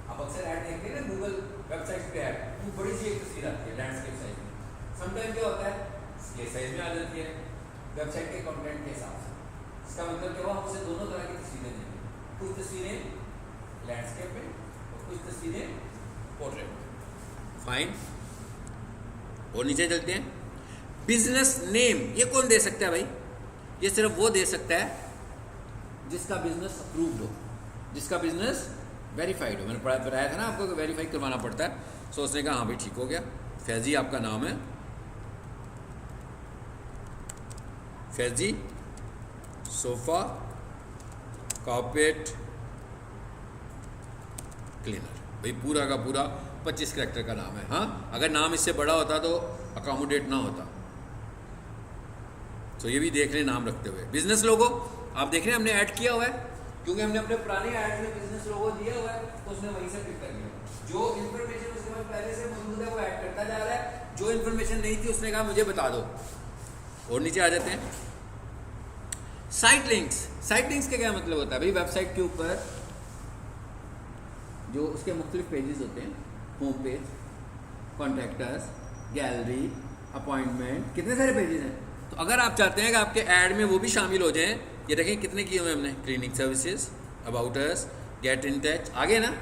आप अक्सर ऐड देखते हैं ना गूगल वेबसाइट पे ऐड, वो बड़ी सी एक तस्वीर आती है लैंडस्केप साइज में, समटाइम क्या होता है स्केल साइज में आ जाती है वेबसाइट के कंटेंट के हिसाब से। इसका मतलब क्या हुआ, हम उसे दोनों तरह की तस्वीरें देंगे, कुछ तस्वीरें लैंडस्केप में और कुछ तस्वीरें पोर्ट्रेट में। फाइन। और नीचे चलते हैं, बिजनेस नेम ये कौन दे सकता है भाई, ये सिर्फ वो दे सकता है जिसका बिजनेस अप्रूव्ड हो, जिसका बिजनेस वेरीफाइड हो। मैंने बताया था ना आपको कि वेरीफाई करवाना पड़ता है। सो उसने कहा हाँ भाई ठीक हो गया, फैजी आपका नाम है, फैजी सोफा कारपेट क्लीनर। भाई पूरा का पूरा 25 कैरेक्टर का नाम है। हाँ अगर नाम इससे बड़ा होता तो अकोमोडेट ना होता। तो ये भी देख लें नाम रखते हुए। बिजनेस लोगो आप देख रहे हैं हमने ऐड किया हुआ है, क्योंकि हमने अपने पुराने ऐड में बिजनेस लोगो दिया हुआ है तो उसने वहीं से पिक कर लिया। जो इन्फॉर्मेशन उसके पास पहले से मौजूद है वो ऐड करता जा रहा है, जो इन्फॉर्मेशन नहीं थी उसने कहा मुझे बता दो। और नीचे आ जाते हैं साइट लिंक्स। साइट लिंक्स का क्या मतलब होता है भाई, वेबसाइट के ऊपर जो उसके मुख्तलिफ पेजेस होते हैं, home page, contactors, gallery, appointment, कितने सारे पेजेस हैं। तो अगर आप चाहते हैं कि आपके ऐड में वो भी शामिल हो जाएं, ये देखें कितने किए हुए हमने, clinic services, about us, get in touch, आगे ना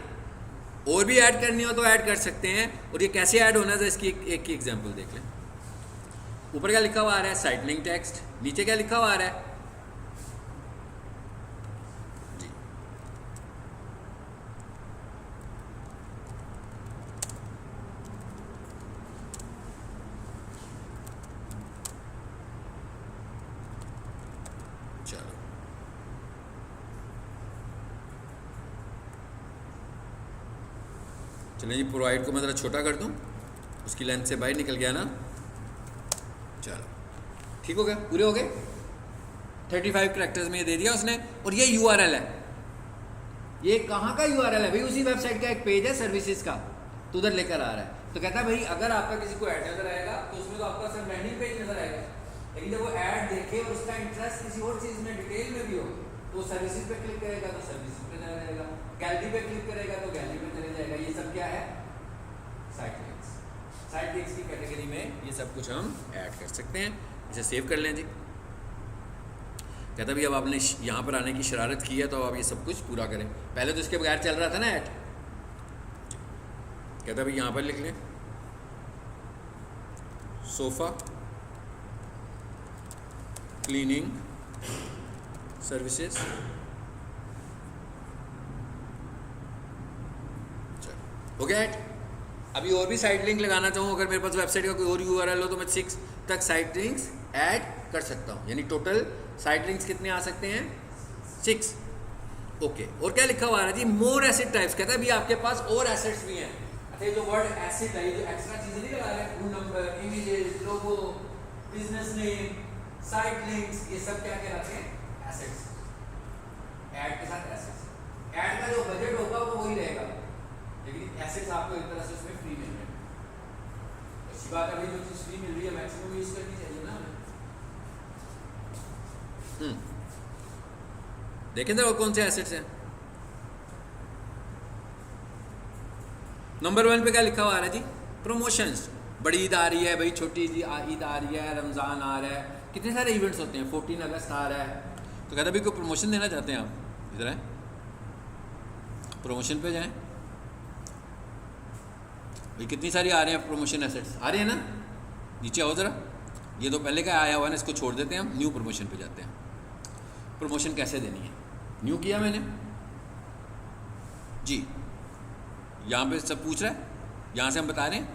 और भी ऐड करनी हो तो ऐड कर सकते हैं। और ये कैसे ऐड होना है इसकी एक एग्जांपल देख लें। ऊपर क्या लिखा हुआ आ रहा है, साइट लिंक टेक्स्ट, नीचे क्या लिखा हुआ आ रहा है जी, चलो चलिए जी, प्रोवाइड को मैं ज़रा छोटा कर दूं, उसकी लेंथ से बाहर निकल गया ना। चलो ठीक हो गया, पूरे हो गए। 35 कैरेक्टर्स में ये दे दिया उसने। और ये URL है, ये कहाँ का URL है भाई, उसी वेबसाइट का एक पेज है सर्विसेज का, तो उधर लेकर आ रहा है। तो कहता है भाई अगर आपका किसी को ऐड नजर आएगा तो उसमें तो आपका सिर्फ लैंडिंग पेज नजर आएगा, लेकिन जब वो ऐड देखे और उसका इंटरेस्ट किसी और चीज़ में डिटेल में भी हो तो सर्विसेज पे क्लिक करेगा तो सर्विसेज पे चला जाएगा, गैलरी पे क्लिक करेगा तो गैलरी पे चले जाएगा। ये सब क्या है, साइट लिंक्स। साइट लिंक्स की कैटेगरी में ये सब कुछ हम ऐड कर सकते हैं। इसे सेव कर लें जी। कहता भी अब आपने यहाँ पर आने की शरारत की है तो अब ये सब कुछ पूरा करें। पहले तो इसके बगैर चल रहा था ना ऐड, कहता है भाई यहाँ पर लिख लें सोफ़ा क्लीनिंग सर्विसेज। हो गया ऐड। अभी और भी साइड लिंक लगाना चाहूँ, अगर मेरे पास वेबसाइट का कोई और यूआरएल हो तो मैं 6 तक साइड लिंक्स ऐड कर सकता हूँ, यानी टोटल साइड लिंक्स कितने आ सकते हैं? 6। ओके, और क्या लिखा हुआ है जी? मोर एसेट टाइप्स। कहता है भी आपके पास और एसेट्स भी हैं। अच्छा, जो वर्ड एसेट है, जो एक्स्ट्रा चीजें नहीं लगा रहे हैं, फोन नंबर, इमेजेस, लोगो, बिजनेस नेम, साइड लिंक्स, ये सब क्या कहलाते हैं? एसेट्स। ऐड के साथ एसेट्स। ऐड का जो बजट होगा वो वही रहेगा, लेकिन एसेट्स आपको एक तरह से उसमें फ्री मिल रहे हैं। अच्छी बात है भाई, जो चीज फ्री मिल रही है मैक्सिमम यूज करनी चाहिए ना हमें। देखें जरा कौन से एसेट्स हैं। नंबर 1 पे क्या लिखा हुआ है जी? प्रमोशंस। बड़ी ईद आ रही है भाई, छोटी ईद आ रही है, रमज़ान आ रहा है, कितने सारे इवेंट्स होते हैं, 14 अगस्त आ रहा है, तो कहता भाई कोई प्रमोशन देना चाहते हैं आप, इधर आए, प्रमोशन पे जाएं भाई। कितनी सारी आ रहे हैं प्रमोशन एसेट्स, आ रहे हैं ना? नीचे आओ ज़रा। ये तो पहले का आया हुआ है ना, इसको छोड़ देते हैं, हम न्यू प्रमोशन पे जाते हैं। प्रमोशन कैसे देनी है? न्यू किया मैंने जी, यहाँ पे सब पूछ रहा है, यहाँ से हम बता रहे हैं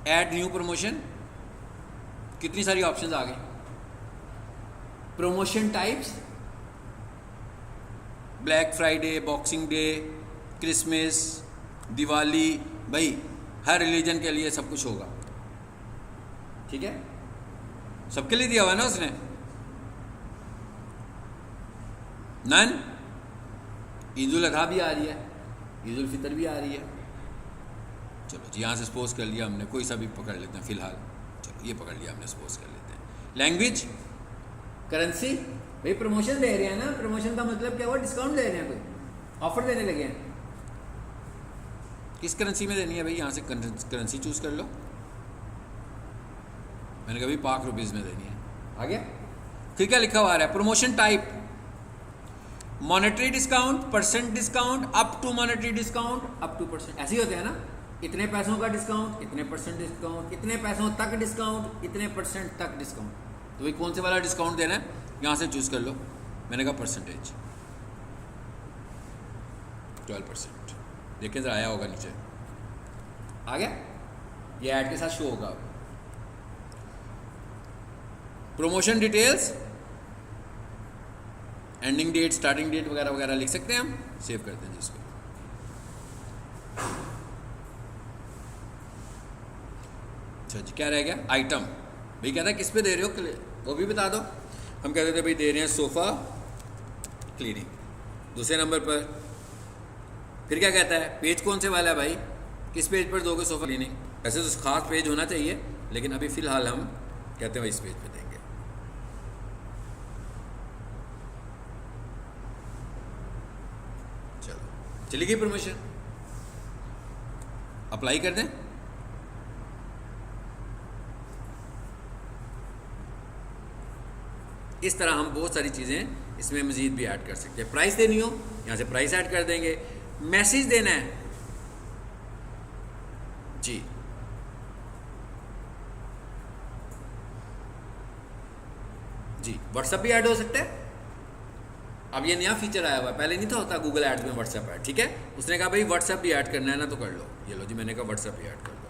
ऐड न्यू प्रमोशन। कितनी सारी ऑप्शंस आ गई। Promotion types, black Friday, boxing day, Christmas, Diwali, भाई हर रिलीजन के लिए सब कुछ होगा, ठीक है? सबके लिए दिया हुआ है ना उसने। नन, ईद उल अज़हा भी आ रही है, ईद उल फितर भी आ रही है। चलो जी, यहाँ से सपोज कर लिया हमने, कोई सा भी पकड़ लेते हैं फिलहाल। चलो ये पकड़ लिया हमने, सपोज कर लेते हैं। लैंग्वेज, करेंसी, भाई प्रमोशन दे रहे हैं ना, प्रमोशन का मतलब क्या हुआ? डिस्काउंट दे रहे हैं, कोई ऑफर देने लगे हैं। किस करेंसी में देनी है भाई? यहाँ से करेंसी चूज कर लो। मैंने कहा भाई पाक रुपीज़ में देनी है। आ गया? फिर क्या लिखा हुआ है? Promotion type, monetary discount, percent discount, up to monetary discount, up to percent, ऐसे ही होते हैं ना। इतने पैसों का डिस्काउंट, इतने परसेंट डिस्काउंट, इतने पैसों तक डिस्काउंट, इतने परसेंट तक डिस्काउंट। तो भाई कौन से वाला डिस्काउंट देना है, यहाँ से चूज कर लो। मैंने कहा परसेंटेज 12%। देखिए जरा आया होगा नीचे, आ गया? ये ऐड के साथ शो होगा। Promotion details, ending date, starting date वगैरह वगैरह लिख सकते हैं हम। सेव करते हैं जिसको। अच्छा जी, क्या रह गया? आइटम। भाई कहता है किस पे दे रहे हो, वो भी बता दो। हम कहते थे भाई दे रहे हैं सोफ़ा क्लीनिंग। दूसरे नंबर पर फिर क्या कहता है? पेज कौन से वाला है भाई? किस पेज पर दोगे सोफ़ा क्लीनिंग? वैसे तो खास पेज होना चाहिए, लेकिन अभी फ़िलहाल हम कहते हैं इस पेज पे देंगे। चली गई प्रमोशन, अप्लाई कर दें। इस तरह हम बहुत सारी चीज़ें इसमें मज़ीद भी ऐड कर सकते हैं। प्राइस देनी हो, यहाँ से प्राइस ऐड कर देंगे। मैसेज देना है जी, जी व्हाट्सएप भी ऐड हो सकता है। अब ये नया फीचर आया हुआ है, पहले नहीं था होता गूगल एड्स में व्हाट्सएप ऐड, ठीक है? उसने कहा भाई व्हाट्सएप भी ऐड करना है ना, तो कर लो। ये लो जी, मैंने कहा व्हाट्सएप भी ऐड कर लो।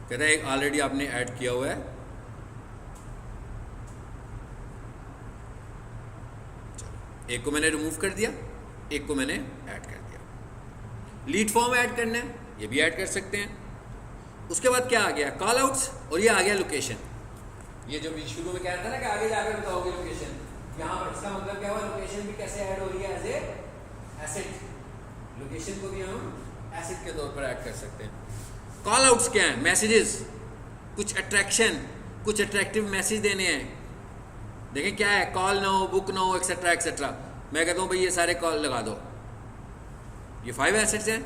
कहता है एक ऑलरेडी आपने ऐड किया हुआ है। एक को मैंने रिमूव कर दिया, एक को मैंने ऐड कर दिया। लीड फॉर्म ऐड करना है, ये भी ऐड कर सकते हैं। उसके बाद क्या आ गया? कॉल आउट्स, और ये आ गया लोकेशन। ये जो भी शुरू में कह रहा था ना कि आगे जाकर बताओगे लोकेशन, यहाँ पर इसका मतलब क्या हुआ? लोकेशन भी कैसे ऐड हो रही है? As a asset. लोकेशन को भी हम एसेट के तौर पर ऐड कर सकते हैं। कॉल आउट्स क्या है? मैसेजेस, कुछ अट्रैक्शन, कुछ अट्रैक्टिव मैसेज देने हैं। देखें क्या है? Call now, book now, etcetera etcetera. मैं कहता हूँ भाई ये सारे कॉल लगा दो। ये 5 एसेट्स हैं।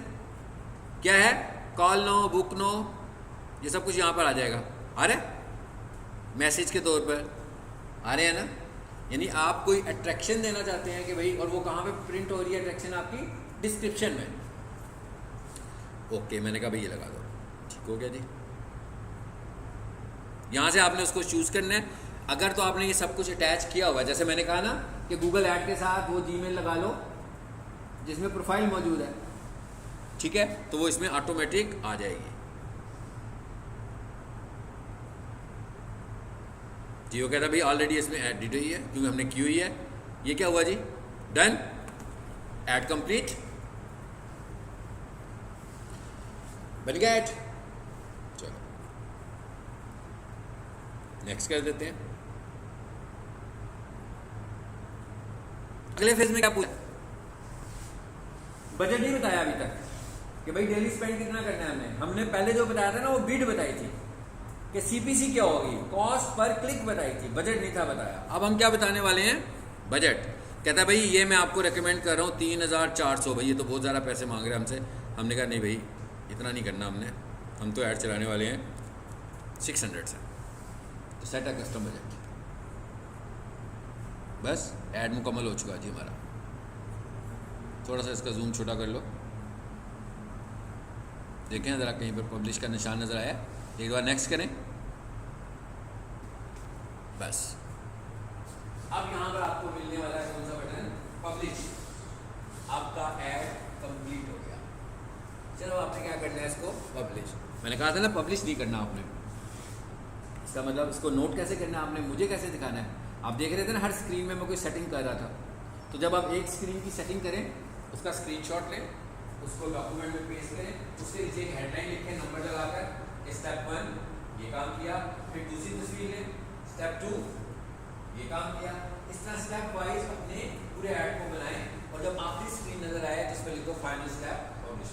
क्या है? कॉल नो, बुक नो, ये सब कुछ यहाँ पर आ जाएगा। अरे मैसेज के तौर पर आ रहे हैं ना? यानी आप कोई अट्रैक्शन देना चाहते हैं कि भाई, और वो कहाँ पे प्रिंट हो रही है अट्रैक्शन? आपकी डिस्क्रिप्शन में। ओके, मैंने कहा भाई ये लगा दो, ठीक हो गया जी। यहाँ से आपने उसको चूज़ करना है। अगर तो आपने ये सब कुछ अटैच किया हुआ है, जैसे मैंने कहा ना कि गूगल ऐड के साथ वो जीमेल लगा लो जिसमें प्रोफाइल मौजूद है, ठीक है, तो वो इसमें ऑटोमेटिक आ जाएगी जी। वो कहता है भाई ऑलरेडी इसमें एडिट हुई है क्योंकि हमने की हुई है। ये क्या हुआ जी? डन, ऐड कंप्लीट, बन गया ऐड। चलो नेक्स्ट कर देते हैं। अगले फेज में क्या पूछा? बजट नहीं बताया अभी तक कि भाई डेली स्पेंड कितना करना है हमने पहले जो बताया था ना वो बीड बताई थी कि सीपीसी क्या होगी, कॉस्ट पर क्लिक बताई थी, बजट नहीं था बताया। अब हम क्या बताने वाले हैं? बजट। कहता है भाई ये मैं आपको रेकमेंड कर रहा हूँ 3400। भाई ये तो बहुत ज़्यादा पैसे मांग रहे हैं हमसे। हमने कहा नहीं भाई इतना नहीं करना हम तो ऐड चलाने वाले हैं 600 से। तो सेट है कस्टम बजट। बस ऐड मुकम्मल हो चुका जी हमारा। थोड़ा सा इसका जूम छोटा कर लो, देखें ज़रा कहीं पर पब्लिश का निशान नज़र आया। एक बार नेक्स्ट करें, बस। अब यहाँ पर आपको मिलने वाला है कौन सा बटन? पब्लिश। आपका ऐड कंप्लीट हो गया। चलो आपने क्या करना है? इसको पब्लिश। मैंने कहा था ना पब्लिश नहीं करना आपने। इसका मतलब इसको नोट कैसे करना है आपने, मुझे कैसे दिखाना है? आप देख रहे थे ना हर स्क्रीन में मैं कोई सेटिंग कर रहा था। तो जब आप एक स्क्रीन की सेटिंग करें उसका स्क्रीनशॉट लें, उसको डॉक्यूमेंट में पेस्ट करें, उसके नीचे एक हेडलाइन लिखें नंबर लगाकर, स्टेप 1 ये काम किया, फिर दूसरी तस्वीर लें, स्टेप 2 ये काम किया। इस तरह स्टेप वाइज अपने पूरे ऐड को बनाएं और जब आखिरी स्क्रीन नजर आए जिस पर लिखो फाइनल स्टेप पब्लिश।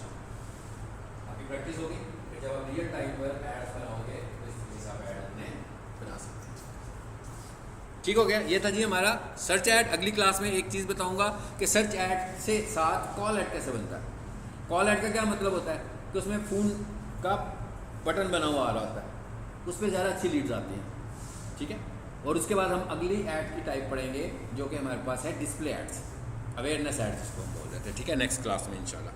आपकी प्रैक्टिस होगी, फिर जब आप रियल टाइम पर ऐड्स बनाओगे तो इस तरीके से आप ऐड अपने बना सकते हैं। ठीक हो गया? ये था जी हमारा सर्च ऐड। अगली क्लास में एक चीज़ बताऊंगा कि सर्च ऐड से साथ कॉल ऐड कैसे बनता है। कॉल ऐड का क्या मतलब होता है कि उसमें फ़ोन का बटन बना हुआ आ रहा होता है, उस पर ज़्यादा अच्छी लीड्स आती हैं, ठीक है। और उसके बाद हम अगली ऐड की टाइप पढ़ेंगे जो कि हमारे पास है डिस्प्ले एड्स, अवेयरनेस एड्स जिसको हम बोल रहे थे, ठीक है, नेक्स्ट क्लास में इंशाल्लाह।